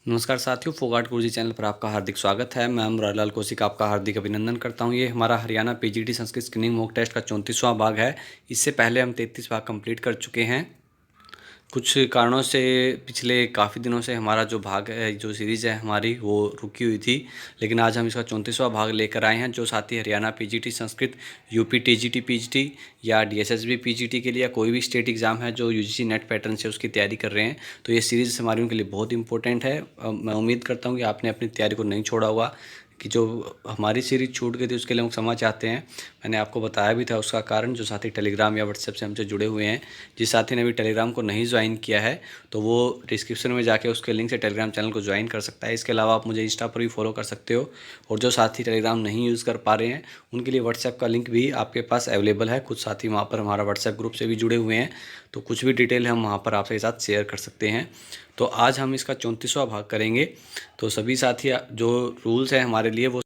नमस्कार साथियों, फोगाट गुरुजी चैनल पर आपका हार्दिक स्वागत है। मैं मुरारलाल कौशिक आपका हार्दिक अभिनंदन करता हूं। ये हमारा Haryana PGT Sanskrit screening mock test का 34वां भाग है। इससे पहले हम 33 भाग कंप्लीट कर चुके हैं। कुछ कारणों से पिछले काफ़ी दिनों से हमारा जो भाग है, जो सीरीज़ है हमारी, वो रुकी हुई थी। लेकिन आज हम इसका 34वां भाग लेकर आए हैं। जो साथी Haryana PGT Sanskrit, UP TGT PGT या डीएसएसबी पीजीटी के लिए या कोई भी स्टेट एग्ज़ाम है जो यूजीसी नेट पैटर्न से उसकी तैयारी कर रहे हैं, तो ये सीरीज़ हमारी उनके लिए बहुत इंपॉर्टेंट है। मैं उम्मीद करता हूँ कि आपने अपनी तैयारी को नहीं छोड़ा हुआ। कि जो हमारी सीरीज़ छूट गई थी उसके लिए हम क्षमा चाहते हैं। मैंने आपको बताया भी था उसका कारण। जो साथी टेलीग्राम या व्हाट्सएप से हमसे जुड़े हुए हैं, जिस साथी ने अभी टेलीग्राम को नहीं ज्वाइन किया है, तो वो डिस्क्रिप्शन में जाके उसके लिंक से टेलीग्राम चैनल को ज्वाइन कर सकता है। इसके अलावा आप मुझे इंस्टा पर भी फॉलो कर सकते हो। और जो साथी टेलीग्राम नहीं यूज़ कर पा रहे हैं, उनके लिए व्हाट्सएप का लिंक भी आपके पास अवेलेबल है। कुछ साथी वहाँ पर हमारा व्हाट्सएप ग्रुप से भी जुड़े हुए हैं, तो कुछ भी डिटेल हम वहाँ पर आपके साथ शेयर कर सकते हैं। तो आज हम इसका 34वां भाग करेंगे। तो सभी साथी, जो रूल्स हैं हमारे लिए, वो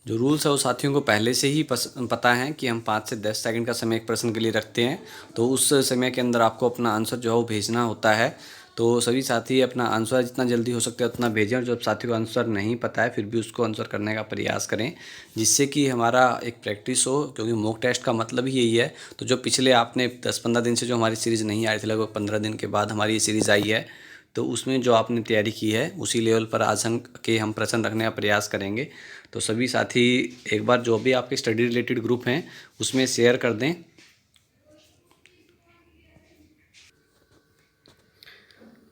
जो रूल्स है वो साथियों को पहले से ही पता है कि हम 5 से 10 सेकंड का समय एक प्रश्न के लिए रखते हैं। तो उस समय के अंदर आपको अपना आंसर जो है वो भेजना होता है। तो सभी साथी अपना आंसर जितना जल्दी हो सकता है उतना भेजें। और जब साथी को आंसर नहीं पता है फिर भी उसको आंसर करने का प्रयास करें, जिससे कि हमारा एक प्रैक्टिस हो, क्योंकि मॉक टेस्ट का मतलब ही यही है। तो जो पिछले आपने 10-15 दिन से जो हमारी सीरीज़ नहीं आई थी, लगभग 15 दिन के बाद हमारी ये सीरीज़ आई है, तो उसमें जो आपने तैयारी की है उसी लेवल पर आज हम प्रश्न रखने का प्रयास करेंगे। तो सभी साथी एक बार जो भी आपके स्टडी रिलेटेड ग्रुप हैं उसमें शेयर कर दें।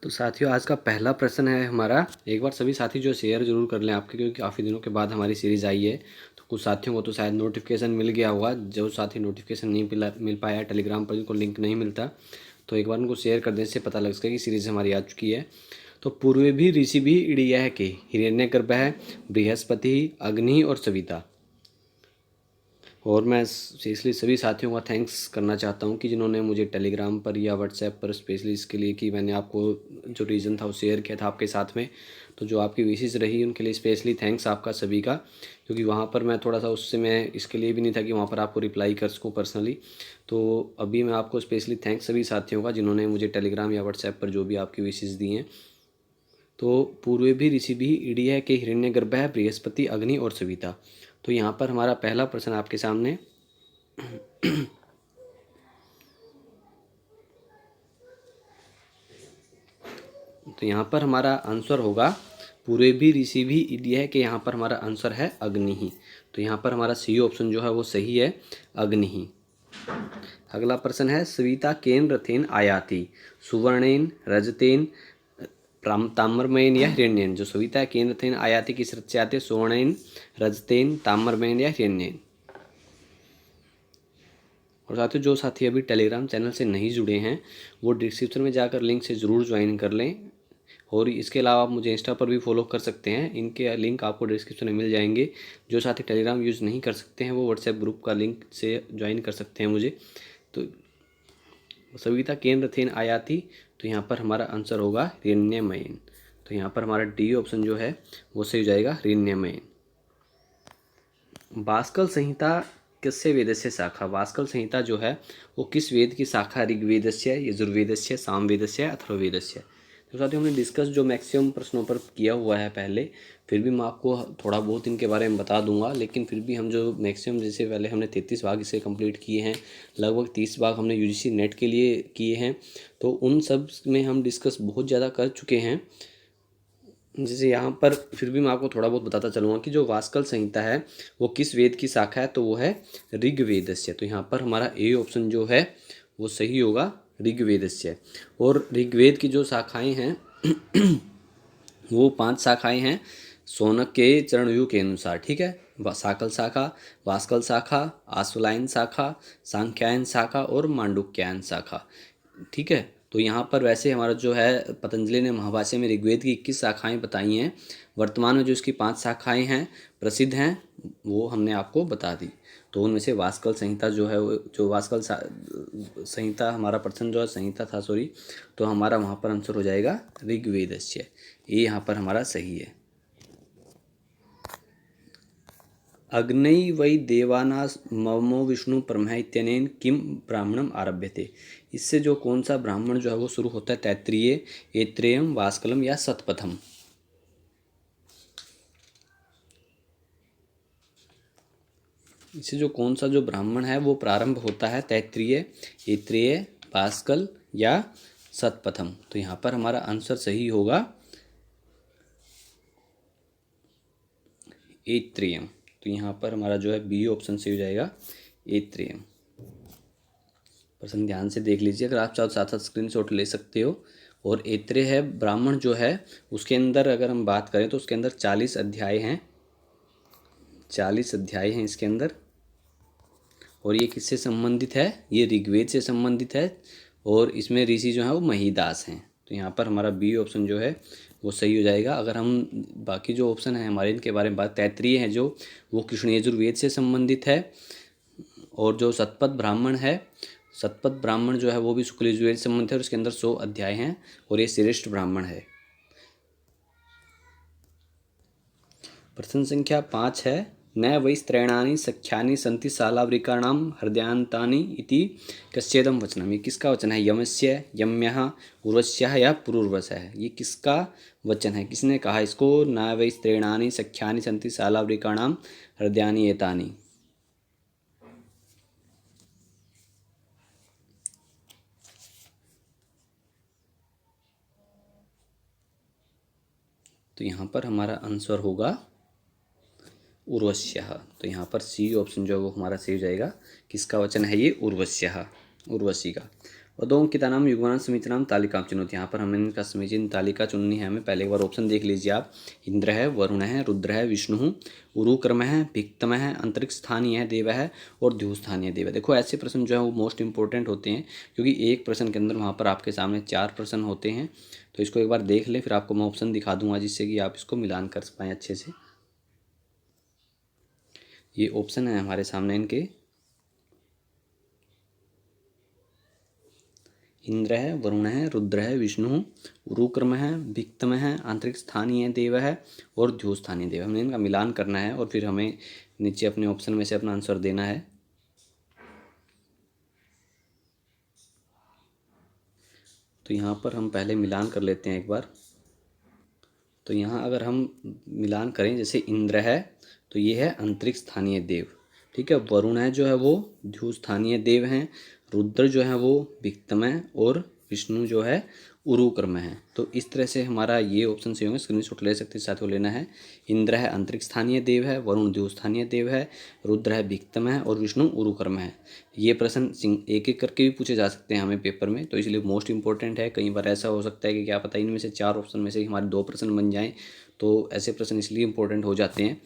तो साथियों, आज का पहला प्रश्न है हमारा। एक बार सभी साथी जो शेयर जरूर कर लें आपके, क्योंकि काफ़ी दिनों के बाद हमारी सीरीज़ आई है। तो कुछ साथियों को तो शायद नोटिफिकेशन मिल गया होगा। जो साथी नोटिफिकेशन नहीं मिल पाया टेलीग्राम पर, जिनको लिंक नहीं मिलता, तो एक बार उनको शेयर कर देने से पता लग सकेगा कि सीरीज़ हमारी आ चुकी है। तो पूर्वे भी ऋषि भी इड़िया के हिरण्यगर्भ, बृहस्पति, अग्नि और सविता। और मैं इसलिए सभी साथियों का थैंक्स करना चाहता हूँ कि जिन्होंने मुझे टेलीग्राम पर या व्हाट्सएप पर स्पेशली इसके लिए कि मैंने आपको जो रीज़न था वो शेयर किया था आपके साथ में। तो जो आपकी विशेष रही उनके लिए स्पेशली थैंक्स आपका सभी का, क्योंकि वहाँ पर मैं थोड़ा सा उससे मैं इसके लिए भी नहीं था कि वहाँ पर आपको रिप्लाई कर सकूँ पर्सनली। तो अभी मैं आपको स्पेशली थैंक्स सभी साथियों का जिन्होंने मुझे टेलीग्राम या व्हाट्सएप पर जो भी आपकी विशेष दी हैं। तो पूर्वे भी ऋषि भी इड़िया के हिरण्यगर्भ, बृहस्पति, अग्नि और सविता। तो यहाँ पर हमारा पहला प्रश्न आपके सामने। तो यहाँ पर हमारा आंसर होगा पूर्वे भी ऋषि भी इड़िया है, कि यहाँ पर हमारा आंसर है अग्नि ही। तो यहाँ पर हमारा सी ऑप्शन जो है वो सही है, अग्नि ही। अगला प्रश्न है, सविता केन रथेन आयाति, सुवर्णेन, रजतेन, ताम्रमयन या हिरण्यन। जो सविता है केन रथेन आयाति किस रथ से आते हैं? सुवर्णेन, रजतेन, ताम्रमयन या हिरण्यन। और साथियों, जो साथी अभी टेलीग्राम चैनल से नहीं जुड़े हैं वो डिस्क्रिप्शन में जाकर लिंक से ज़रूर ज्वाइन कर लें। और इसके अलावा आप मुझे इंस्टा पर भी फॉलो कर सकते हैं, इनके लिंक आपको डिस्क्रिप्शन में मिल जाएंगे। जो साथी टेलीग्राम यूज़ नहीं कर सकते हैं वो व्हाट्सएप ग्रुप का लिंक से ज्वाइन कर सकते हैं मुझे। तो सविता केन रथेन आयाति, तो यहाँ पर हमारा आंसर होगा हिरण्यमयन। तो यहाँ पर हमारा डी ऑप्शन जो है वो सही हो जाएगा, हिरण्यमयन। भास्कर संहिता किससे वेदस्य शाखा? भास्कर संहिता जो है वो किस वेद की शाखा? ऋग्वेदस्य, यजुर्वेदस्य, सामवेदस्य, अथर्ववेदस्य। तो साथियों, हमने डिस्कस जो मैक्सिमम प्रश्नों पर किया हुआ है पहले, फिर भी मैं आपको थोड़ा बहुत इनके बारे में बता दूंगा। लेकिन फिर भी हम जो मैक्सिमम, जैसे पहले हमने 33 भाग इसे कंप्लीट किए हैं, लगभग 30 भाग हमने यूजीसी नेट के लिए किए हैं। तो उन सब में हम डिस्कस बहुत ज़्यादा कर चुके हैं। जैसे यहाँ पर फिर भी मैं आपको थोड़ा बहुत बताता चलूँगा कि जो वास्कल संहिता है वो किस वेद की शाखा है, तो वो है ऋग्वेदस्य। तो यहाँ पर हमारा ए ऑप्शन जो है वो सही होगा, ऋग्वेदस्य। और ऋग्वेद की जो शाखाएं हैं वो 5 शाखाएं हैं शौनक के चरणव्यूह के अनुसार, ठीक है। साकल शाखा, वास्कल शाखा, आश्वलायन शाखा, सांख्यायन शाखा और मांडुक्यायन शाखा, ठीक है। तो यहाँ पर वैसे हमारा जो है पतंजलि ने महाभाष्य में ऋग्वेद की 21 शाखाएं बताई हैं। वर्तमान में जो इसकी 5 शाखाएं हैं प्रसिद्ध हैं वो हमने आपको बता दी। तो उनमें से वास्कल संहिता जो है, जो वास्कल संहिता हमारा प्रश्न जो है संहिता था, सॉरी, तो हमारा वहाँ पर आंसर हो जाएगा ऋग्वेदस्य। ये यहाँ पर हमारा सही है। अग्नई वै देवानास ममो विष्णु ब्रह्म इत्यनेन किम ब्राह्मणम आरभ्यते। इससे जो कौन सा ब्राह्मण जो है वो शुरू होता है? तैत्तिरीय, ऐत्रेयम, वास्कलम या शतपथम? इससे जो कौन सा जो ब्राह्मण है वो प्रारंभ होता है? तैत्तिरीय, ऐत्रेय, वास्कल या शतपथम? तो यहाँ पर हमारा आंसर सही होगा ऐत्रेयम। तो यहाँ पर हमारा जो है बी ऑप्शन सही हो जाएगा, ऐत्रेयम। प्रश्न ध्यान से देख लीजिए, अगर आप चाहो साथ साथ स्क्रीनशॉट ले सकते हो। और ऐत्रेय है ब्राह्मण जो है उसके अंदर अगर हम बात करें तो उसके अंदर 40 अध्याय हैं, 40 अध्याय हैं इसके अंदर। और ये किससे संबंधित है? ये ऋग्वेद से संबंधित है और इसमें ऋषि जो है वो महिदास हैं। तो यहाँ पर हमारा बी ऑप्शन जो है वो सही हो जाएगा। अगर हम बाकी जो ऑप्शन है हमारे इनके बारे में बात, तैत्तिरीय है जो वो कृष्ण यजुर्वेद से संबंधित है। और जो शतपथ ब्राह्मण है, शतपथ ब्राह्मण जो है वो भी शुक्ल यजुर्वेद से संबंधित है और इसके अंदर 100 अध्याय हैं और ये श्रेष्ठ ब्राह्मण है। प्रश्न संख्या 5 है, न वै स्त्रैणानि सख्यानि सन्ति शालावृकाणां हृदयान्तानि इति कस्येदं वचनम्? ये किसका वचन है? यमस्य, यम्यः, उर्वश्यः या पुरूर्वसः? ये किसका वचन है? किसने कहा इसको? न वै स्त्रैणानि सख्यानि सन्ति शालावृकाणां हृदयानि एतानि। तो यहाँ पर हमारा आंसर होगा उर्वश्यः। तो यहाँ पर सी ऑप्शन जो है वो हमारा सही हो जाएगा। किसका वचन है ये? उर्वश्यः, उर्वशी का। अधोंकितानां युग्मानां समीचीनां तालिकां चुनोतु। यहाँ पर हमें इनका समीचीन तालिका चुननी है। हमें पहले एक बार ऑप्शन देख लीजिए आप। इंद्र है, वरुण है, रुद्र है, विष्णु, उरुक्रम है, भिक्तम है, अंतरिक्ष स्थानीय है देव है और द्युस्थानीय देव है। देखो ऐसे प्रश्न जो है वो मोस्ट इंपॉर्टेंट होते हैं क्योंकि एक प्रश्न के अंदर वहाँ पर आपके सामने 4 प्रश्न होते हैं। तो इसको एक बार देख लें, फिर आपको मैं ऑप्शन दिखा दूंगा जिससे कि आप इसको मिलान कर पाएँ अच्छे से। ये ऑप्शन है हमारे सामने इनके, इंद्र है, वरुण है, रुद्र है, विष्णु, उरुक्रम है, भिक्तम है, आंतरिक स्थानीय देव है और द्युस्थानीय देव। हमने इनका मिलान करना है और फिर हमें नीचे अपने ऑप्शन में से अपना आंसर देना है। तो यहाँ पर हम पहले मिलान कर लेते हैं एक बार। तो यहाँ अगर हम मिलान करें, जैसे इंद्र है तो ये है अंतरिक्ष स्थानीय देव, ठीक है। वरुण है जो है वो द्युस्थानीय देव हैं, रुद्र जो है वो भिक्तम है और विष्णु जो है उरुक्रम है। तो इस तरह से हमारा ये ऑप्शन सही होंगे। स्क्रीनशॉट ले सकते हैं, साथ को लेना है। इंद्र है अंतरिक्ष स्थानीय देव है, वरुण द्युस्थानीय देव है, रुद्र है भिक्तम है और विष्णु उरुक्रम है। ये प्रश्न एक एक करके भी पूछे जा सकते हैं हमें पेपर में, तो इसलिए मोस्ट इंपॉर्टेंट है। कई बार ऐसा हो सकता है कि क्या पता इनमें से 4 ऑप्शन में से हमारे 2 प्रश्न बन जाएँ, तो ऐसे प्रश्न इसलिए इंपॉर्टेंट हो जाते हैं।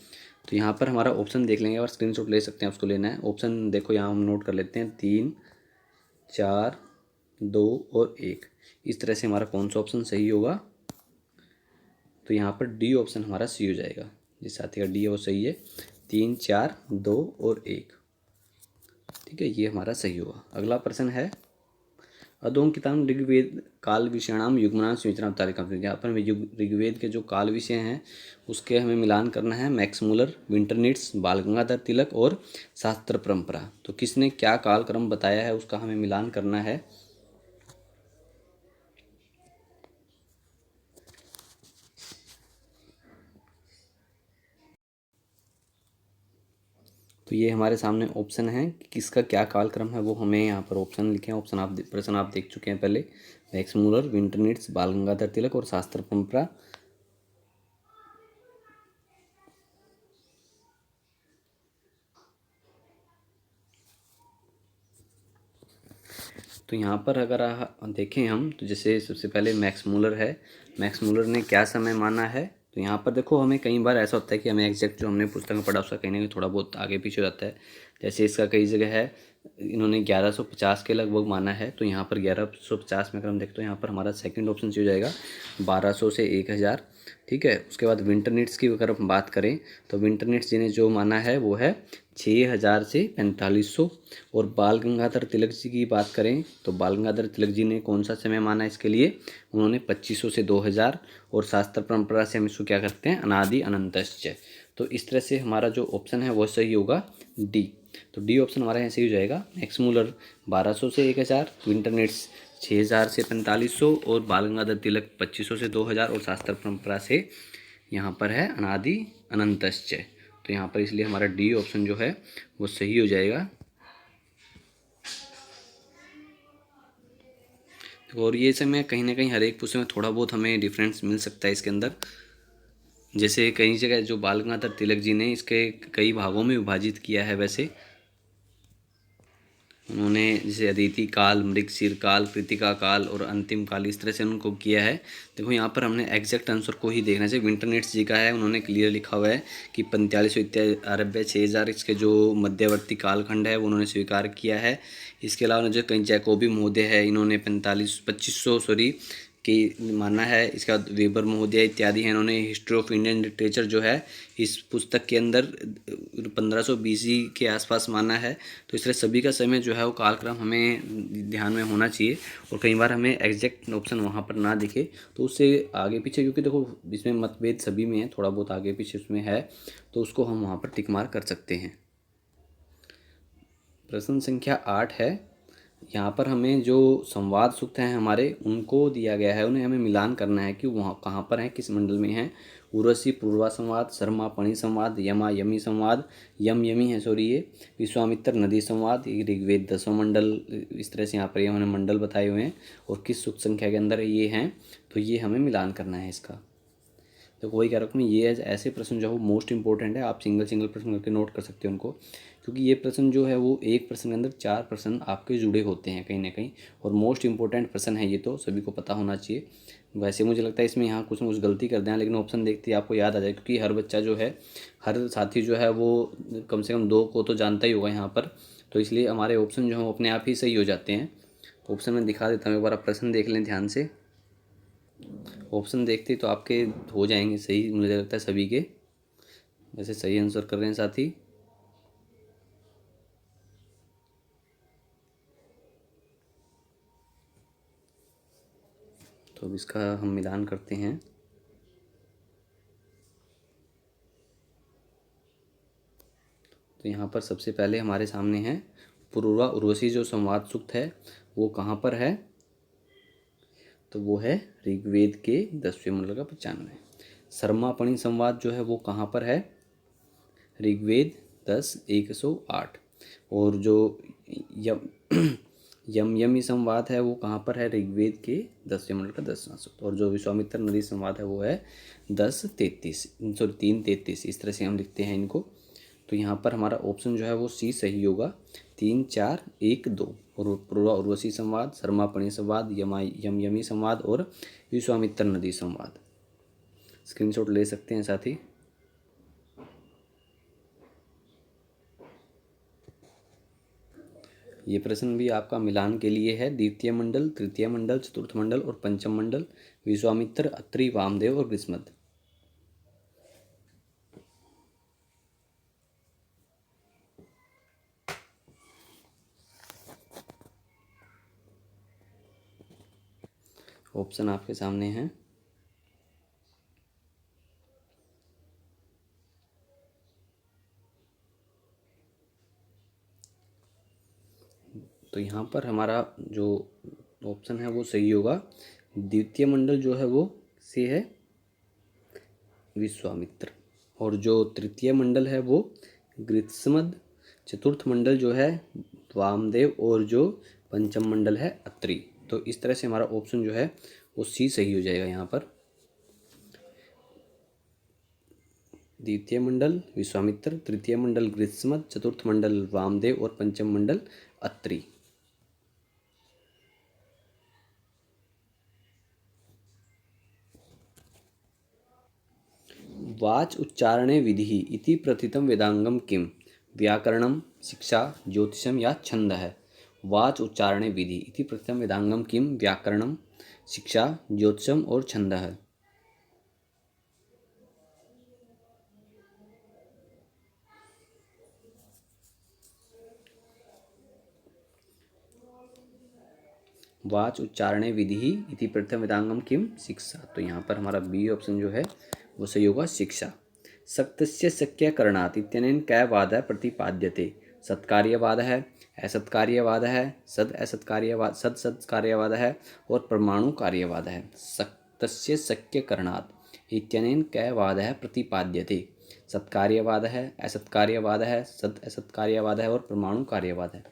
तो यहाँ पर हमारा ऑप्शन देख लेंगे और स्क्रीनशॉट ले सकते हैं, उसको लेना है। ऑप्शन देखो यहाँ हम नोट कर लेते हैं, 3, 4, 2 और 1। इस तरह से हमारा कौन सा ऑप्शन सही होगा? तो यहाँ पर डी ऑप्शन हमारा सी हो जाएगा। जिस साथी का डी है वो सही है। 3, 4, 2 और 1, ठीक है, ये हमारा सही होगा। अगला प्रश्न है, अधोंकितान ऋग्वेद काल विषयाणाम युग्मनां समीचीनां तालिकां। यहाँ पर हमें ऋग्वेद के जो काल विषय हैं उसके हमें मिलान करना है। मैक्स मूलर, विंटरनिट्स, बाल गंगाधर तिलक और शास्त्र परंपरा। तो किसने क्या कालक्रम बताया है उसका हमें मिलान करना है। तो ये हमारे सामने ऑप्शन है कि किसका क्या कालक्रम है, वो हमें यहाँ पर ऑप्शन लिखे हैं। ऑप्शन प्रश्न आप देख चुके हैं पहले। मैक्स मूलर, विंटरनिट्स, बाल गंगाधर तिलक और शास्त्र परंपरा। तो यहाँ पर अगर देखें हम, तो जैसे सबसे पहले मैक्स मूलर है। मैक्स मूलर ने क्या समय माना है? तो यहाँ पर देखो हमें कई बार ऐसा होता है कि हमें एग्जैक्ट जो हमने पुस्तक में पढ़ा उसका कहीं ना कहीं थोड़ा बहुत आगे पीछे हो जाता है। जैसे इसका कई जगह है इन्होंने 1150 के लगभग माना है। तो यहाँ पर 1150 में अगर हम देखते तो यहाँ पर हमारा सेकंड ऑप्शन हो जाएगा 1200 से 1000, ठीक है। उसके बाद विंटरनिट्स की अगर हम बात करें तो विंटरनिट्स जी ने जो माना है वो है 6000 से 4500। और बाल गंगाधर तिलक जी की बात करें तो बाल गंगाधर तिलक जी ने कौन सा समय माना इसके लिए? उन्होंने 2500 से 2000। और शास्त्र परंपरा से हम इसको क्या करते हैं? अनादि अनंतश्च। तो इस तरह से हमारा जो ऑप्शन है वो सही होगा डी। तो डी ऑप्शन हमारा यहाँ सही हो जाएगा। मैक्स मूलर 1200 से 1000, विंटरनेट्स 6000 से 4500 और बाल गंगाधर तिलक 2500 से 2000 और शास्त्र परंपरा से यहाँ पर है अनादि अनंतश्च। तो यहाँ पर इसलिए हमारा डी ऑप्शन जो है वो सही हो जाएगा। और ये समय कहीं ना कहीं हर एक पुस्तक में थोड़ा बहुत हमें डिफरेंस मिल सकता है इसके अंदर। जैसे कई जगह जो बाल गंगाधर तिलक जी ने इसके कई भागों में विभाजित किया है, वैसे उन्होंने जैसे अदिति काल, मृगशीर काल, कृतिका काल और अंतिम काल इस तरह से उनको किया है। देखो यहाँ पर हमने एग्जैक्ट आंसर को ही देखना चाहिए। विंटरनेट्स जी का है, उन्होंने क्लियर लिखा हुआ है कि 4500 इत्यादि अरब 6000 इसके जो मध्यवर्ती कालखंड है वो उन्होंने स्वीकार किया है। इसके अलावा जो कहीं जैकोबी महोदय है, इन्होंने 2500 सॉरी कि माना है। इसके बाद वेबर महोदय इत्यादि हैं, इन्होंने हिस्ट्री ऑफ इंडियन लिटरेचर जो है इस पुस्तक के अंदर 1500 BC के आसपास माना है। तो इस तरह सभी का समय जो है वो कालक्रम हमें ध्यान में होना चाहिए और कई बार हमें एग्जैक्ट ऑप्शन वहाँ पर ना दिखे तो उससे आगे पीछे, क्योंकि देखो इसमें मतभेद सभी में है, थोड़ा बहुत आगे पीछे उसमें है, तो उसको हम वहाँ पर टिक मार कर सकते हैं। प्रश्न संख्या 8 है। यहाँ पर हमें जो संवाद सूक्त हैं हमारे उनको दिया गया है, उन्हें हमें मिलान करना है कि वहाँ कहाँ पर हैं, किस मंडल में हैं। उर्वशी पूर्वा संवाद, शर्मा पणि संवाद, यमा यमी संवाद, यम यमी है सॉरी ये, विश्वामित्र नदी संवाद, ये ऋग्वेद 10वां मंडल। इस तरह से यहाँ पर ये उन्होंने मंडल बताए हुए हैं और किस सूक्त संख्या के अंदर ये हैं, तो ये हमें मिलान करना है इसका। तो वही कह रहा हूँ ये ऐसे प्रश्न जो है वो मोस्ट इंपॉर्टेंट है। आप सिंगल सिंगल प्रश्न करके नोट कर सकते हो उनको, क्योंकि ये प्रश्न जो है वो एक प्रश्न के अंदर 4 प्रश्न आपके जुड़े होते हैं कहीं ना कहीं, और मोस्ट इंपॉर्टेंट प्रश्न है ये, तो सभी को पता होना चाहिए। वैसे मुझे लगता है इसमें यहाँ कुछ ना कुछ गलती कर दें, लेकिन ऑप्शन देखते ही आपको याद आ जाए, क्योंकि हर बच्चा जो है, हर साथी जो है वो कम से कम 2 को तो जानता ही होगा यहाँ पर। तो इसलिए हमारे ऑप्शन जो हैं वो अपने आप ही सही हो जाते हैं। ऑप्शन में दिखा देता हूँ, एक बार आप प्रश्न देख लें ध्यान से। ऑप्शन देखते तो आपके हो जाएंगे सही, मुझे लगता है सभी के। वैसे सही आंसर कर रहे हैं साथी। तो अब इसका हम मिलान करते हैं। तो यहाँ पर सबसे पहले हमारे सामने है पूर्वा उर्वशी जो संवाद सूक्त है वो कहाँ पर है, तो वो है ऋग्वेद के 10वें मंडल का 95। शर्मा पणि संवाद जो है वो कहाँ पर है, ऋग्वेद 10:108। और जो यम यमी संवाद है वो कहाँ पर है, ऋग्वेद के 10वें मंडल का 10वां सूक्त। और जो विश्वामित्र नदी संवाद है वो है 10:33 सॉरी 3:33, इस तरह से हम लिखते हैं इनको। तो यहाँ पर हमारा ऑप्शन जो है वो सी सही होगा, 3 4 1 2। और पूर्वा उर्वशी संवाद, शर्मा पणि संवाद, यम यमी संवाद और विश्वामित्र नदी संवाद। स्क्रीनशॉट ले सकते हैं साथी। ये प्रश्न भी आपका मिलान के लिए है। द्वितीय मंडल, तृतीय मंडल, चतुर्थ मंडल और पंचम मंडल, विश्वामित्र, अत्रि, वामदेव और ग्रीष्मद। ऑप्शन आपके सामने हैं। तो यहाँ पर हमारा जो ऑप्शन है वो सही होगा। द्वितीय मंडल जो है वो से है विश्वामित्र, और जो तृतीय मंडल है वो ग्रीष्मद, चतुर्थ मंडल जो है वामदेव और जो पंचम मंडल है अत्रि। तो इस तरह से हमारा ऑप्शन जो है वो सी सही हो जाएगा। यहाँ पर द्वितीय मंडल विश्वामित्र, तृतीय मंडल ग्रीष्मद, चतुर्थ मंडल वामदेव और पंचम मंडल अत्रि। वाच उच्चारणे विधि इति प्रथितं वेदांगम किम, व्याकरणम, शिक्षा, ज्योतिषम या छंद है। वाच उच्चारणे विधि इति प्रथितं वेदांगम किम, व्याकरणम, शिक्षा, ज्योतिषम और छंद है। वाच उच्चारणे विधि इति प्रथम वेदांगम किम, शिक्षा। तो यहाँ पर हमारा बी ऑप्शन जो है वो सही होगा, शिक्षा। सक्तस्य शक्यकरणात् इत्यनेन कः वादः प्रतिपाद्यते। सत्कार्यवादः है, असत्कार्यवादः है, सत्सत्कार्यवादः है और परमाणु कार्यवादः है। सक्तस्य शक्यकरणात् इत्यनेन कः वादः प्रतिपाद्यते। सत्कार्यवादः है, असत्कार्यवादः है, असत्कार्यवादः है और परमाणु कार्यवाद है।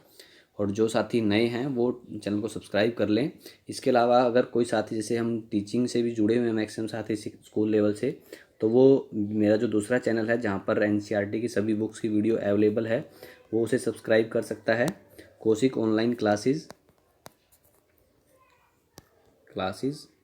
और जो साथी नए हैं वो चैनल को सब्सक्राइब कर लें। इसके अलावा अगर कोई साथी, जैसे हम टीचिंग से भी जुड़े हुए हैं मैक्सिमम साथी स्कूल लेवल से, तो वो मेरा जो दूसरा चैनल है जहाँ पर एनसीईआरटी की सभी बुक्स की वीडियो अवेलेबल है, वो उसे सब्सक्राइब कर सकता है। कौशिक ऑनलाइन क्लासेस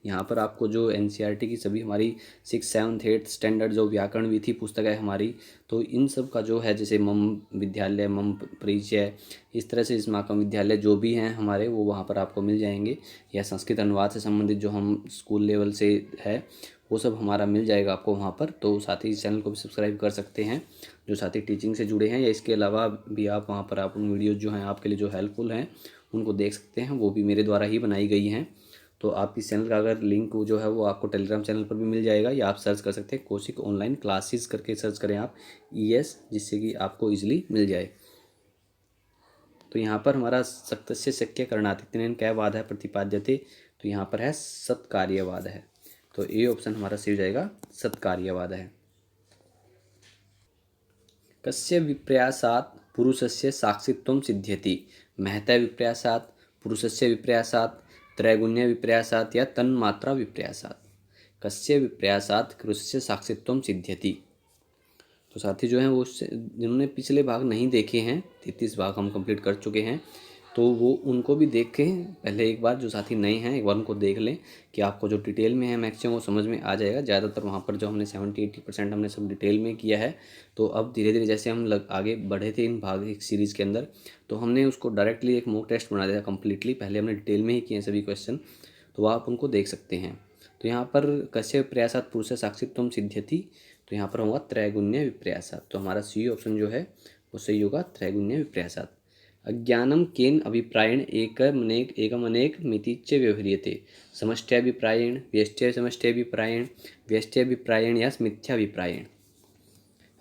यहाँ पर आपको जो एनसीईआरटी की सभी हमारी 6, 7, 8 स्टैंडर्ड जो व्याकरण विधि पुस्तक है हमारी, तो इन सब का जो है, जैसे मम विद्यालय, मम परिचय, इस तरह से समाकम विद्यालय जो भी हैं हमारे, वो वहाँ पर आपको मिल जाएंगे। या संस्कृत अनुवाद से संबंधित जो हम स्कूल लेवल से है, वो सब हमारा मिल जाएगा आपको वहाँ पर। तो साथ ही इस चैनल को भी सब्सक्राइब कर सकते हैं जो साथी टीचिंग से जुड़े हैं। या इसके अलावा भी आप वहाँ पर आप उन वीडियोज़ जो हैं आपके लिए जो हेल्पफुल हैं उनको देख सकते हैं, वो भी मेरे द्वारा ही बनाई गई हैं। तो आप इस चैनल का अगर लिंक जो है वो आपको टेलीग्राम चैनल पर भी मिल जाएगा, या आप सर्च कर सकते हैं कौशिक ऑनलाइन क्लासेस करके सर्च करें आप ES, जिससे कि आपको इजीली मिल जाए। तो यहाँ पर हमारा सक्तस्य शक्यकरणात् इत्यनेन कः वादः प्रतिपाद्यते, तो यहाँ पर है सत्कार्यवाद है। तो ए ऑप्शन हमारा सही हो जाएगा, सत्कार्यवाद है। कस्य विप्रयासात् पुरुषस्य साक्षित्वं सिद्ध्यति। महतः विप्रयासात्, पुरुषस्य विप्रयासात्, त्रैगुण्य विप्रयासात् या तन्मात्रा विप्रयासात्। कस्य विप्रयासात् पुरुषस्य साक्षित्वं सिद्ध्यति। तो साथी जो हैं वो जिन्होंने पिछले भाग नहीं देखे हैं, 33 भाग हम कंप्लीट कर चुके हैं, तो वो उनको भी देखें पहले एक बार। जो साथी नए हैं एक बार उनको देख लें कि आपको जो डिटेल में है मैक्सिमम वो समझ में आ जाएगा। ज़्यादातर वहाँ पर जो हमने 70-80% हमने सब डिटेल में किया है। तो अब धीरे धीरे जैसे हम आगे बढ़े थे इन भाग एक सीरीज़ के अंदर, तो हमने उसको डायरेक्टली एक मॉक टेस्ट बना दिया कम्प्लीटली। पहले हमने डिटेल में ही किए हैं सभी क्वेश्चन, तो आप उनको देख सकते हैं। तो यहाँ पर कस्य प्रयासात पुरुष साक्षित्वम सिद्ध्यति, तो यहाँ पर होगा त्रैगुण्य विप्रयासात। तो हमारा सी ऑप्शन जो है वो सही होगा, त्रैगुण्य विप्रयासात। अज्ञानम केन अभिप्रायेण एकमनेक मितिच्च व्यवह्रियते। समष्ट्याभिप्रायेण, व्यष्ट्यसमष्ट्याभिप्रायेण, व्यष्ट्याभिप्रायेण या मिथ्याभिप्रायेण।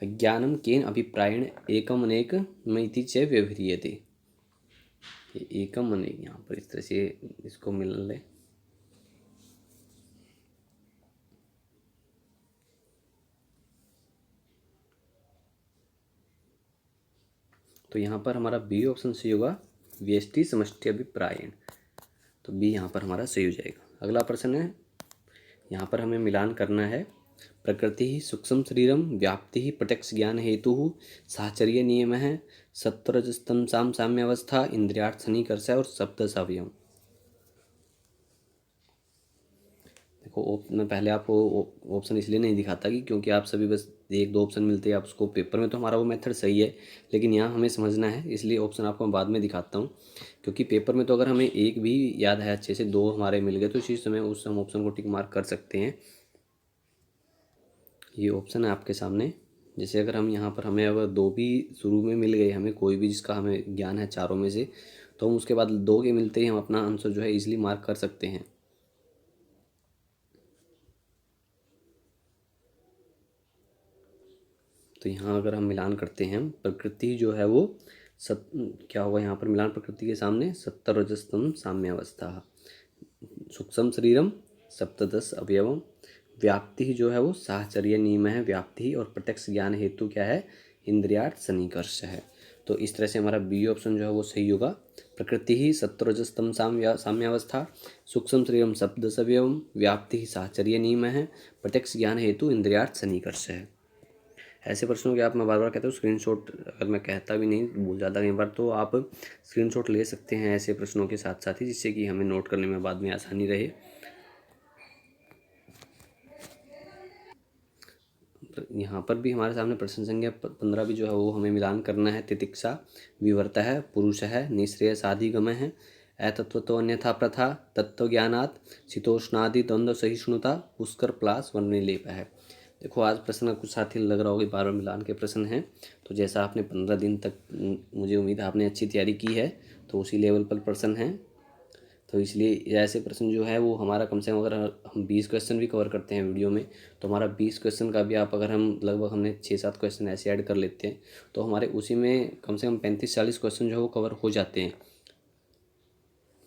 अज्ञानम केन अभिप्रायेण एकमनेक मितिच्च व्यवह्रियते। एकम अनेक यहाँ पर इस तरह से इसको मिल ले। तो यहाँ पर हमारा बी ऑप्शन सही होगा, व्यष्टि समष्टि अभिप्रायण। तो बी यहाँ पर हमारा सही हो जाएगा। अगला प्रश्न है, यहाँ पर हमें मिलान करना है। प्रकृति ही सूक्ष्म शरीरम व्याप्ति ही प्रत्यक्ष ज्ञान हेतु साहचर्य नियम है। सत्वरजस्तम साम साम्यावस्था इंद्रियार्थ सन्निकर्ष और सप्तदश अवयव। देखो मैं पहले आपको ऑप्शन इसलिए नहीं दिखाता कि क्योंकि आप सभी बस 1-2 ऑप्शन मिलते हैं आप उसको पेपर में, तो हमारा वो मेथड सही है, लेकिन यहाँ हमें समझना है, इसलिए ऑप्शन आपको मैं बाद में दिखाता हूँ। क्योंकि पेपर में तो अगर हमें एक भी याद है अच्छे से, 2 हमारे मिल गए, तो इसी समय उस हम ऑप्शन को टिक मार्क कर सकते हैं। ये ऑप्शन है आपके सामने। जैसे अगर हम यहाँ पर हमें अगर 2 भी शुरू में मिल गए, हमें कोई भी जिसका हमें ज्ञान है चारों में से, तो हम उसके बाद 2 के मिलते ही हम अपना आंसर जो है ईजिली मार्क कर सकते हैं। तो यहाँ अगर हम मिलान करते हैं, प्रकृति जो है वो क्या होगा यहाँ पर मिलान प्रकृति के सामने, सत्वरजस्तम साम्यावस्था, सूक्ष्म शरीरम सप्तदश अवयवम, व्याप्ति जो है वो साहचर्य नियम है व्याप्ति, और प्रत्यक्ष ज्ञान हेतु क्या है, इंद्रियार्थ सन्निकर्ष है। तो इस तरह से हमारा बी ऑप्शन जो है वो सही होगा। प्रकृति ही सत्वरजस्तम साम्यावस्था, सूक्ष्म शरीरम सप्तदश अवयवम, व्याप्ति ही साहचर्य नियम है, प्रत्यक्ष ज्ञान हेतु इंद्रियार्थ सन्निकर्ष है। ऐसे प्रश्नों के आप, मैं बार बार कहता हूँ स्क्रीनशॉट, अगर मैं कहता भी नहीं भूल जाता कई बार, तो आप स्क्रीनशॉट ले सकते हैं ऐसे प्रश्नों के साथ साथ ही, जिससे कि हमें नोट करने में बाद में आसानी रहे। यहाँ पर भी हमारे सामने प्रश्न संख्या 15 भी जो है वो हमें मिलान करना है। तितिक्षा विवर्त है, पुरुष है, निःश्रेय साधिगम है, अतत्वतो अन्यथा प्रथा, तत्व ज्ञानात् शीतोष्णादि द्वंद्व सहिष्णुता, पुष्कर प्लास वर्णिलेप है। देखो आज प्रश्न कुछ साथी लग रहा होगा बार बार मिलान के प्रश्न हैं, तो जैसा आपने 15 दिन तक, मुझे उम्मीद है आपने अच्छी तैयारी की है, तो उसी लेवल पर प्रश्न हैं। तो इसलिए ऐसे प्रश्न जो है वो हमारा कम से कम, अगर हम 20 क्वेश्चन भी कवर करते हैं वीडियो में, तो हमारा 20 क्वेश्चन का भी आप अगर हम लगभग हमने 6-7 क्वेश्चन ऐसे ऐड कर लेते हैं तो हमारे उसी में कम से कम 35-40 क्वेश्चन जो है वो कवर हो जाते हैं।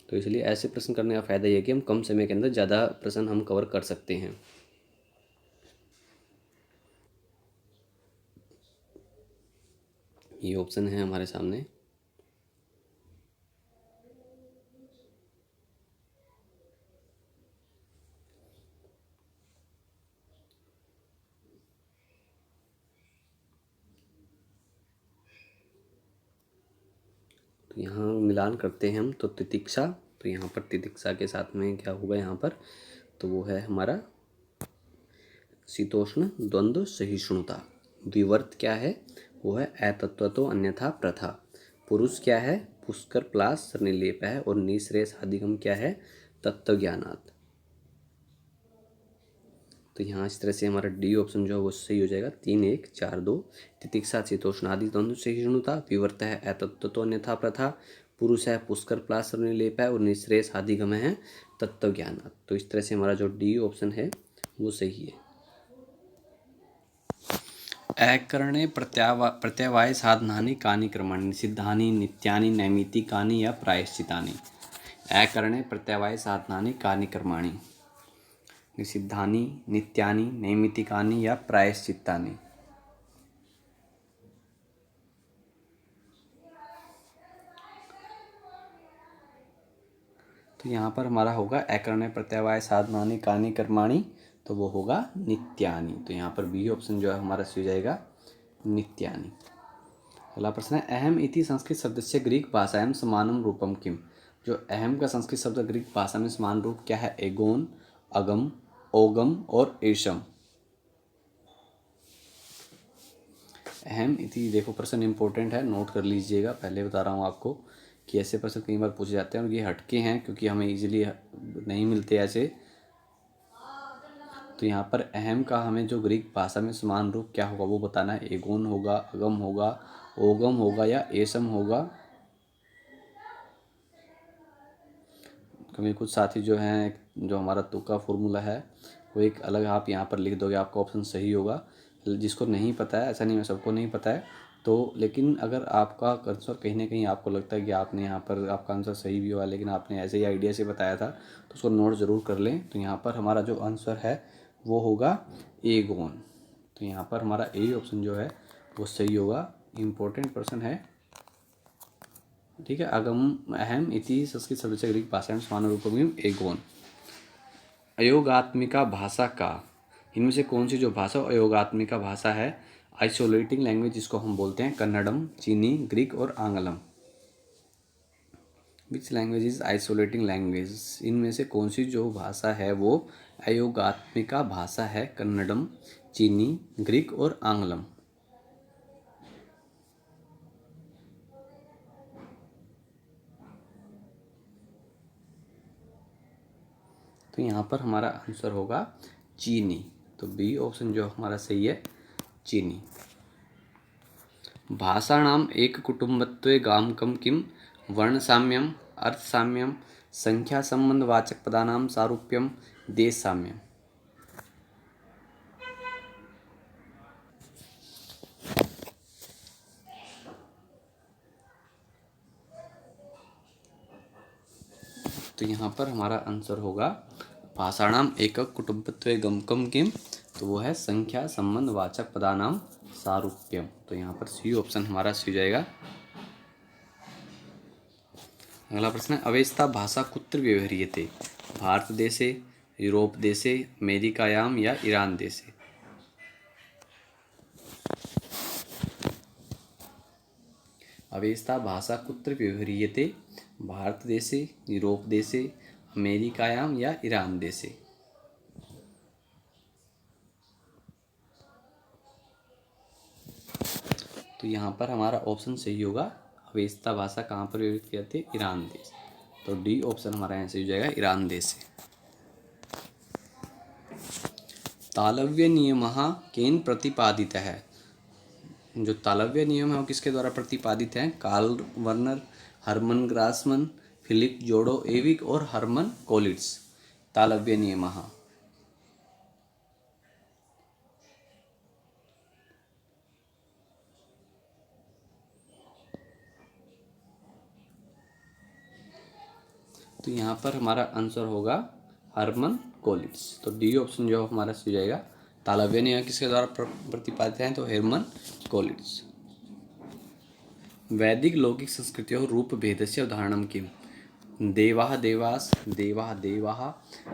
तो इसलिए ऐसे प्रश्न करने का फ़ायदा ये है कि हम कम समय के अंदर ज़्यादा प्रश्न हम कवर कर सकते हैं। ये ऑप्शन है हमारे सामने। तो यहाँ मिलान करते हैं हम, तो तितिक्षा, तो यहाँ पर तितिक्षा के साथ में क्या होगा यहाँ पर, तो वो है हमारा शीतोष्ण द्वंद्व सहिष्णुता। द्विवर्त क्या है, वो है अतत्वतो अन्यथा प्रथा। पुरुष क्या है, पुष्कर प्लास निर्लेप है। और निःश्रेयस आदिगम क्या है, तत्वज्ञानात्। तो यहाँ इस तरह से हमारा डी ऑप्शन जो है वो सही हो जाएगा। 3-1-4-2। तितिक्षा शीतोष्ण आदि द्वंद्व सहिष्णुता। विवर्त है अतत्वतो अन्यथा प्रथा। पुरुष है पुष्कर प्लास निर्लेप है। और निःश्रेयस आदिगम है तत्वज्ञानात्। तो इस तरह से हमारा जो डी ऑप्शन है वो सही है। अकरणे प्रत्यवाय साधनानि कानि कर्माणि, निषिद्धानि नित्यानि नैमित्तिकानि या प्रायश्चितानि। अकरणे प्रत्यवाय साधनानि कानि कर्माणि, निषिद्धानि नित्यानि नैमित्तिकानि या प्रायश्चित्तानि। तो यहाँ पर हमारा होगा अकरणे प्रत्यवाय साधनानि कानि कर्माणि, तो वो होगा नित्यानि। तो यहाँ पर बी ऑप्शन जो है हमारा सही हो जाएगा, नित्यानि। अगला प्रश्न है, अहम इति संस्कृत शब्द से ग्रीक भाषायां समानम रूपम किम। जो अहम का संस्कृत शब्द ग्रीक भाषा में समान रूप क्या है, एगोन, अगम, ओगम और एशम। अहम इति, देखो प्रश्न इंपॉर्टेंट है, नोट कर लीजिएगा। पहले बता रहा हूँ आपको कि ऐसे प्रश्न कई बार पूछे जाते हैं और ये हटके हैं क्योंकि हमें इजीली नहीं मिलते ऐसे। तो यहाँ पर अहम का हमें जो ग्रीक भाषा में समान रूप क्या होगा वो बताना है। एगोन होगा, अगम होगा, ओगम होगा या एशम होगा। कभी कुछ साथी जो हैं, जो हमारा तुक्का फॉर्मूला है वो एक अलग आप यहाँ पर लिख दोगे, आपका ऑप्शन सही होगा। जिसको नहीं पता है, ऐसा नहीं है सबको नहीं पता है, तो लेकिन अगर आपका आंसर कहीं ना कहीं आपको लगता है कि आपने यहाँ पर आपका आंसर सही भी हुआ लेकिन आपने ऐसे ही आइडिया से बताया था, तो उसको नोट ज़रूर कर लें। तो यहाँ पर हमारा जो आंसर है वो होगा एगोन। तो यहाँ पर हमारा ए ऑप्शन जो है वो सही होगा। इम्पोर्टेंट प्रश्न है, ठीक है। अगम अहम इति संस्कृत शब्द से ग्रीक भाषा में समान रूपम एगोन। अयोगात्मिका भाषा का, इनमें से कौन सी जो भाषा अयोगात्मिका भाषा है, आइसोलेटिंग लैंग्वेज जिसको हम बोलते हैं, कन्नडम, चीनी, ग्रीक और आंग्लम। Which language is isolating language, इनमें से कौन सी जो भाषा है वो अयोगात्मिका भाषा है, कन्नडम, चीनी, ग्रीक और आंग्लम। तो यहाँ पर हमारा आंसर होगा चीनी। तो बी ऑप्शन जो हमारा सही है, चीनी। भाषाणाम एक कुटुंबत्वे गामकम किम, वर्ण साम्यम, अर्थ साम्यम, संख्या संबंध वाचक पदानाम सारूप्यम, देश साम्यम। तो यहाँ पर हमारा आंसर होगा भाषाणाम एकक कुटुंबत्वे गमकम किम, तो वो है संख्या संबंध वाचक पदानाम सारूप्यम। तो यहाँ पर सी ऑप्शन हमारा सी हो जाएगा। अगला प्रश्न है, अवेस्ता भाषा कुत्र व्यवह्रियते, भारत देशे, यूरोप देशे, अमेरिकायाम या ईरान देशे। अवेस्ता भाषा कुत्र व्यवह्रियते, भारत देशे, यूरोप देशे, अमेरिकायाम या ईरान देशे। तो यहाँ पर हमारा ऑप्शन सही होगा, अवेस्ता भाषा कहाँ पर व्यवहृत की जाती है, ईरान देश। तो डी ऑप्शन हमारा यहाँ सही हो जाएगा, ईरान देश से। तालव्य नियमः केन प्रतिपादित है, जो तालव्य नियम है वो किसके द्वारा प्रतिपादित है, कार्ल वर्नर, हर्मन ग्रासमन, फिलिप जोडो एविक और हर्मन कोलिट्स। तालव्य नियमः। तो यहाँ पर हमारा आंसर होगा हर्मन कोलिट्स। तो डी ऑप्शन जो हमारा सही हो जाएगा। तालव्य नियम किसके द्वारा प्रतिपादित हैं, तो हर्मन कोलिट्स। वैदिक लौकिक संस्कृतियों रूप भेदस्य उदाहरणं किम। देवाः देवास, देवाः देवाः,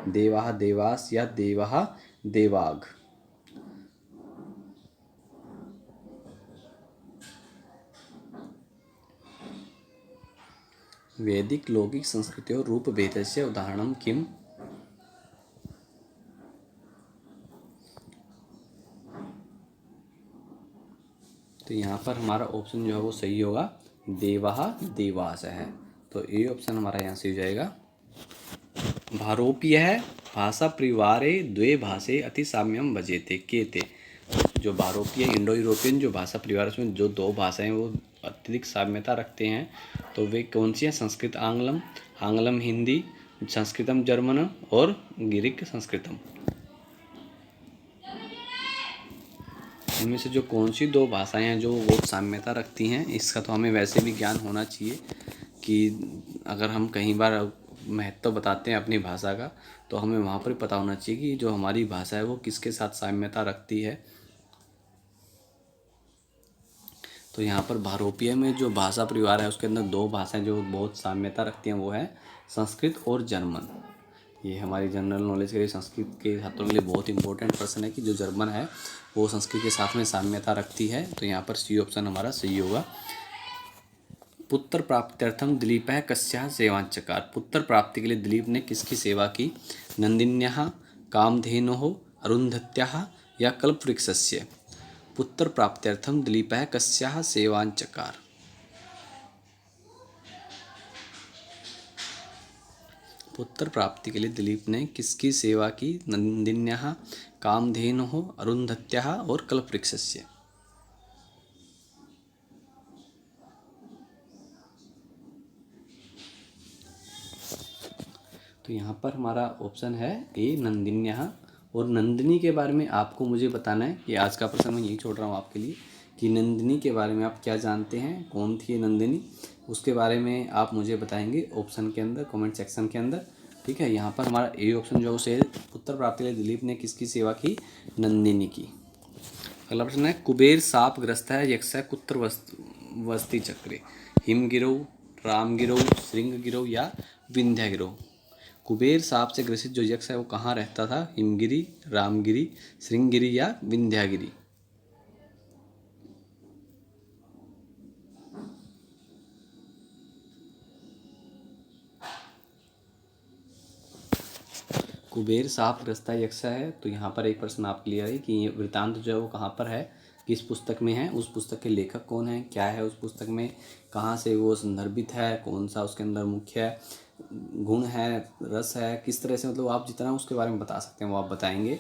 देवाः देवास या देवाः देवाग। वैदिक लौकिक संस्कृतियों रूप भेदस्य उदाहरणं किम। तो यहाँ पर हमारा ऑप्शन जो है वो सही होगा, देवाः देवास है। तो ए ऑप्शन हमारा यहाँ से हो जाएगा। भारोपीय भाषा परिवारे द्वे भाषे अति साम्यम भजेते के थे। जो भारोपीय इंडो यूरोपियन जो भाषा परिवार है उसमें जो दो भाषाएं वो अत्यधिक साम्यता रखते हैं, तो वे कौन सी हैं। संस्कृत आंग्लम, आंग्लम हिंदी, संस्कृतम जर्मन और ग्रीक संस्कृतम। इनमें से जो कौन सी दो भाषाएं हैं जो बहुत साम्यता रखती हैं, इसका तो हमें वैसे भी ज्ञान होना चाहिए कि अगर हम कहीं बार महत्व बताते हैं अपनी भाषा का, तो हमें वहाँ पर पता होना चाहिए कि जो हमारी भाषा है वो किसके साथ साम्यता रखती है। तो यहाँ पर भारोपीय में जो भाषा परिवार है उसके अंदर दो भाषाएं जो बहुत साम्यता रखती हैं वो है संस्कृत और जर्मन। ये हमारी जनरल नॉलेज के लिए, संस्कृत के छात्रों के लिए बहुत इंपॉर्टेंट प्रश्न है कि जो जर्मन है वो संस्कृत के साथ में साम्यता रखती है। तो यहाँ पर सी ऑप्शन हमारा सही होगा। पुत्र प्राप्त्यर्थम दिलीप कस्याः सेवां चकार। पुत्र प्राप्ति के लिए दिलीप ने किसकी सेवा की। नंदिन्याः, कामधेनोः, अरुंधत्याः या कल्पवृक्षस्य। पुत्र प्राप्त्यर्थम दिलीप कस्याः सेवां चकार। पुत्र प्राप्ति के लिए दिलीप ने किसकी सेवा की। नंदिन्याः, कामधेनोः, अरुंधत्याः और कल्पवृक्षस्य। तो यहाँ पर हमारा ऑप्शन है ए नंदिन्याः। और नंदिनी के बारे में आपको मुझे बताना है कि आज का प्रश्न मैं यही छोड़ रहा हूँ आपके लिए कि नंदिनी के बारे में आप क्या जानते हैं, कौन थी ये नंदिनी, उसके बारे में आप मुझे बताएंगे ऑप्शन के अंदर, कमेंट सेक्शन के अंदर। ठीक है, यहाँ पर हमारा ए ऑप्शन जो है पुत्र प्राप्ति के लिए दिलीप ने किसकी सेवा की। नंदिनी की। अगला प्रश्न है कुबेर साप ग्रस्त है यक्ष कुत्र वस्ति चक्रे। हिमगिरौ, रामगिरौ, श्रृंगगिरौ या विंध्यगिरौ। कुबेर सांप से ग्रसित जो यक्ष है वो कहाँ रहता था। हिमगिरी, रामगिरी, श्रृंगगिरी या विंध्यागिरी। कुबेर सांप ग्रस्ता यक्ष है। तो यहाँ पर एक प्रश्न आपके लिए है कि ये वृतांत जो है वो कहाँ पर है, किस पुस्तक में है, उस पुस्तक के लेखक कौन है, क्या है उस पुस्तक में, कहाँ से वो संदर्भित है, कौन सा उसके अंदर मुख्य गुण है, रस है, किस तरह से, मतलब आप जितना उसके बारे में बता सकते हैं वो आप बताएंगे।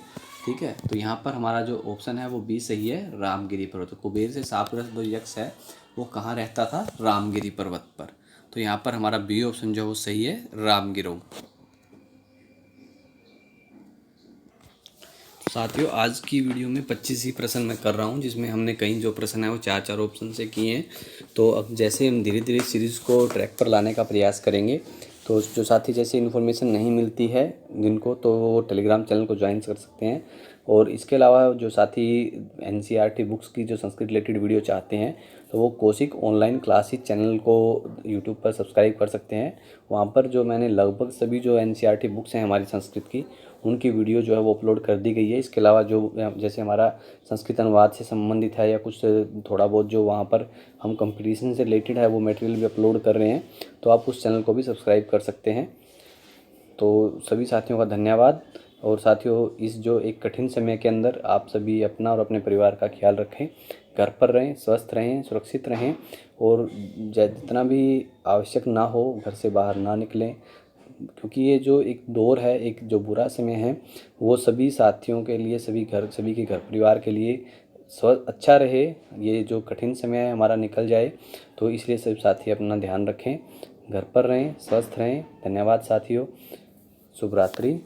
ठीक है, तो यहाँ पर हमारा जो ऑप्शन है वो बी सही है, रामगिरी पर्वत। तो कुबेर से सांपग्रस्त जो यक्ष है वो कहाँ रहता था, रामगिरी पर्वत पर। तो यहाँ पर हमारा बी ऑप्शन जो है वो सही है, रामगिरो। साथियों आज की वीडियो में 25 ही प्रश्न मैं कर रहा हूँ, जिसमें हमने कई जो प्रश्न है वो 4-4 ऑप्शन से किए हैं। तो अब जैसे हम धीरे धीरे सीरीज़ को ट्रैक पर लाने का प्रयास करेंगे, तो जो साथी जैसे इन्फॉर्मेशन नहीं मिलती है जिनको, तो वो टेलीग्राम चैनल को ज्वाइन कर सकते हैं। और इसके अलावा जो साथी NCERT बुक्स की जो संस्कृत रिलेटेड वीडियो चाहते हैं, तो वो कौशिक ऑनलाइन क्लासेस चैनल को यूट्यूब पर सब्सक्राइब कर सकते हैं। वहाँ पर जो मैंने लगभग सभी जो NCERT बुक्स हैं हमारी संस्कृत की, उनकी वीडियो जो है वो अपलोड कर दी गई है। इसके अलावा जो जैसे हमारा संस्कृत अनुवाद से संबंधित है या कुछ थोड़ा बहुत जो वहाँ पर हम कंपटीशन से रिलेटेड है वो मटेरियल भी अपलोड कर रहे हैं, तो आप उस चैनल को भी सब्सक्राइब कर सकते हैं। तो सभी साथियों का धन्यवाद। और साथियों इस जो एक कठिन समय के अंदर आप सभी अपना और अपने परिवार का ख्याल रखें, घर पर रहें, स्वस्थ रहें, सुरक्षित रहें, और जितना भी आवश्यक ना हो घर से बाहर ना निकलें, क्योंकि ये जो एक दौर है, एक जो बुरा समय है, वो सभी साथियों के लिए, सभी के घर परिवार के लिए अच्छा रहे। ये जो कठिन समय है हमारा निकल जाए, तो इसलिए सभी साथी अपना ध्यान रखें। घर पर रहें, स्वस्थ रहें। धन्यवाद साथियों। शुभ रात्रि।